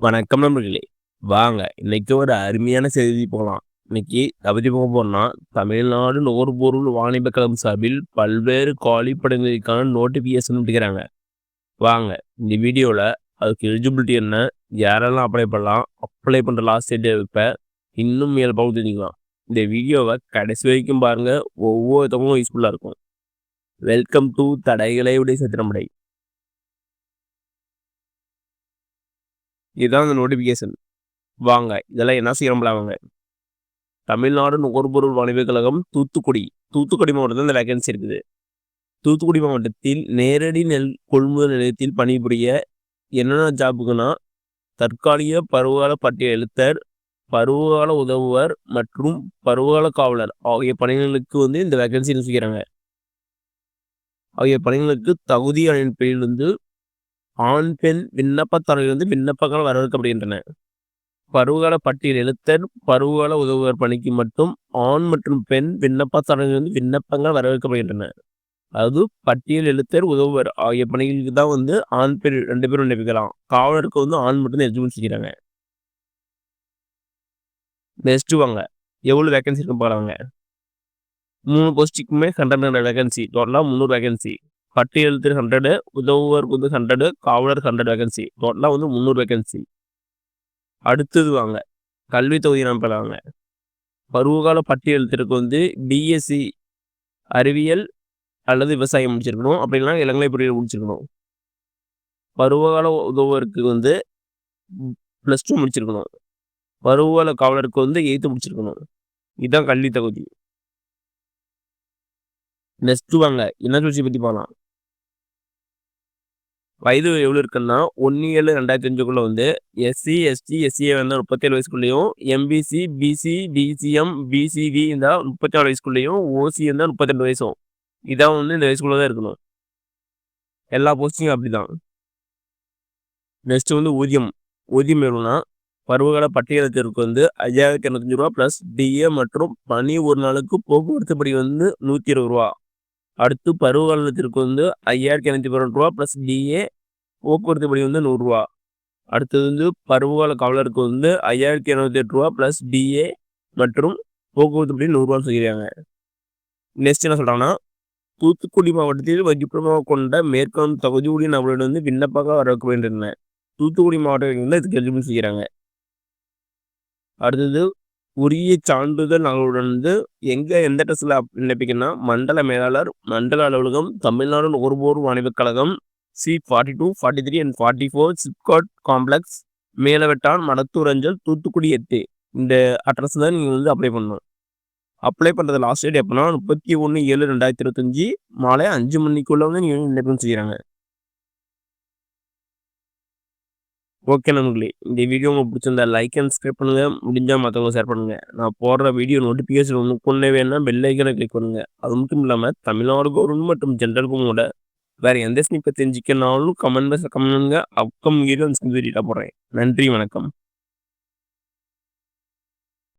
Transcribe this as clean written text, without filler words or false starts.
வணக்கம் நண்பர்களே! வாங்க இன்னைக்கு ஒரு அருமையான செய்தி போலாம். இன்னைக்கு அத பத்தி பார்க்க போறோம்னா, தமிழ்நாடு நுகர்பொருள் வாணிபக் கழகம் சார்பில் பல்வேறு காலி பணிகளுக்கான நோட்டிஃபிகேஷன் விட்டுக்கிறாங்க. வாங்க இந்த வீடியோல அதுக்கு எலிஜிபிலிட்டி என்ன? யாரெல்லாம் அப்ளை பண்ணலாம்? அப்ளை பண்ற லாஸ்ட் டேட் எப்ப? இன்னும் மேலும் தெரிஞ்சுக்கலாம். இந்த வீடியோவ கடைசி வரைக்கும் பாருங்க. ஒவ்வொருத்தவங்களும் யூஸ்ஃபுல்லா இருக்கும். வெல்கம் டூ தடைகளை உடைய சத்திரமடை. இதுதான் அந்த நோட்டிஃபிகேஷன். வாங்க இதெல்லாம் என்ன செய்யறோம்ல அவங்க. தமிழ்நாடு நுகர்பொருள் வாணிபக் கழகம் தூத்துக்குடி. தூத்துக்குடி மாவட்டத்தில் இந்த வேகன்சி இருக்குது. தூத்துக்குடி மாவட்டத்தில் நேரடி நெல் கொள்முதல் நிலையத்தில் பணிபுரிய என்னென்ன ஜாப்புக்குன்னா, தற்காலிக பருவகால பட்டியல் எழுத்தர், பருவகால உதவுவர் மற்றும் பருவகால காவலர் ஆகிய பணிகளுக்கு இந்த வேகன்சி செய்கிறாங்க. ஆகிய பணிகளுக்கு தகுதி அடிப்படையில் ஆண் பெண் விண்ணப்பதாரர்கள் விண்ணப்பங்கள் வரவேற்கப்படுகின்றன. பருவகால பட்டியல் எழுத்தர், பருவகால உதவுவர் பணிக்கு மட்டும் ஆண் மற்றும் பெண் விண்ணப்பதாரர்கள் விண்ணப்பங்கள் வரவேற்கப்படுகின்றன. அதாவது பட்டியல் எழுத்தர், உதவுவர் ஆகிய பணிகளுக்கு தான் ஆண் பெண் 2 பேரும் விண்ணப்பிக்கலாம். காவலருக்கு ஆண் மட்டும் எலிஜிபிள் செய்கிறாங்க. நெக்ஸ்ட் வாங்க எவ்வளவு வேகன்சி இருக்கு பார்க்கலாங்க. 3 போஸ்டிக்குமே 100 வேகன்சி. டோட்டலா 300 வேகன்சி. பட்டியல் எழுத்தர் 100, உதவுவருக்கு 100, காவலர் 100 வேகன்சி. டோட்டலா 300 வேகன்சி. அடுத்தது வாங்க கல்வி தொகுதி வாங்க. பருவகால பட்டியல் எழுத்தருக்கு பிஎஸ்சி அறிவியல் அல்லது விவசாயம் முடிச்சிருக்கணும். அப்படி இல்லைன்னா இளங்கலை பொறியியல் முடிச்சிருக்கணும். பருவகால உதவுவருக்கு +2 முடிச்சிருக்கணும். பருவகால காவலருக்கு 8th முடிச்சிருக்கணும். இதுதான் கல்வி தகுதி. நெக்ஸ்ட் வாங்க என்எஸ்சி பத்தி பார்க்கலாம். வயது எவ்வளவு இருக்குன்னா 1/7/2005 எஸ்சி, எஸ்டி, எஸ்சிஏ 37 வயசுக்குள்ளேயும், எம்பிசி, பிசி, டிசிஎம், பிசிவி 34 வயசுக்குள்ளேயும், ஓசி 32 வயசும். இதான் இந்த வயசுக்குள்ள தான் இருக்கணும். எல்லா போஸ்டிங்கும் அப்படிதான். நெக்ஸ்ட் ஊதியம் எவ்வளோனா, பருவகால பட்டியலத்திற்கு 5205 ரூபா + டிஏ மற்றும் பணி ஒரு நாளுக்கு போக்குவரத்து படி 120 ரூபா. அடுத்து பருவகாலத்திற்கு 5212 ரூபா + டிஏ, போக்குவரத்து படி 100 ரூபா. அடுத்தது பருவகால காவலருக்கு 5208 ரூபா + டிஏ மற்றும் போக்குவரத்து படி 100 ரூபான்னு சொல்லியிருக்காங்க. நெக்ஸ்ட் என்ன சொல்றாங்கன்னா, தூத்துக்குடி மாவட்டத்தில் வகுப்புமாக கொண்ட மேற்கொண்ட தகுதியுடைய நபர்களிடம் விண்ணப்பமாக வரவேற்கப்படுகின்றன. தூத்துக்குடி மாவட்டத்தில் இதுக்கு எலிஜிபிள் செய்கிறாங்க. அடுத்தது உரிய சான்றிதழ் நகலுடன் எந்த டெஸ்ட்ல விண்ணப்பிக்கணும்னா, மண்டல மேலாளர், மண்டல அலுவலகம், தமிழ்நாடு நுகர்வோர் வாணிபக் கழகம், C42, 43 and 44 SIPCOT complex, Melavettan, Madathur அஞ்சல், தூத்துக்குடி 8. இந்த அட்ரஸ் தான் நீங்க அப்ளை பண்ணணும். அப்ளை பண்றது லாஸ்ட் டேட் எப்போனா 31/7/2025 மாலை 5 மணிக்குள்ள நீங்க விண்ணப்பம் செய்யறாங்க. ஓகே நண்பர்களே, இந்த வீடியோ உங்களுக்கு பிடிச்சிருந்தா லைக் அண்ட் சப்ஸ்கிரைப் பண்ணுங்க. முடிஞ்சா மற்றவங்க ஷேர் பண்ணுங்க. நான் போடுற வீடியோ நோட்டிஃபிகேஷன் ஒன்றுக்குள்ளே வேணா பெல் ஐக்கனை கிளிக் பண்ணுங்க. அது மட்டும் இல்லாமல் தமிழ்நாடு கவர்மெண்ட் மற்றும் ஜென்ரல் கூட வேற எந்த ஸ்னிப்பை தெரிஞ்சுக்கனாலும் கமெண்ட் பண்ணுங்க. அப்கமிங் வீடியோ போடுறேன். நன்றி, வணக்கம்.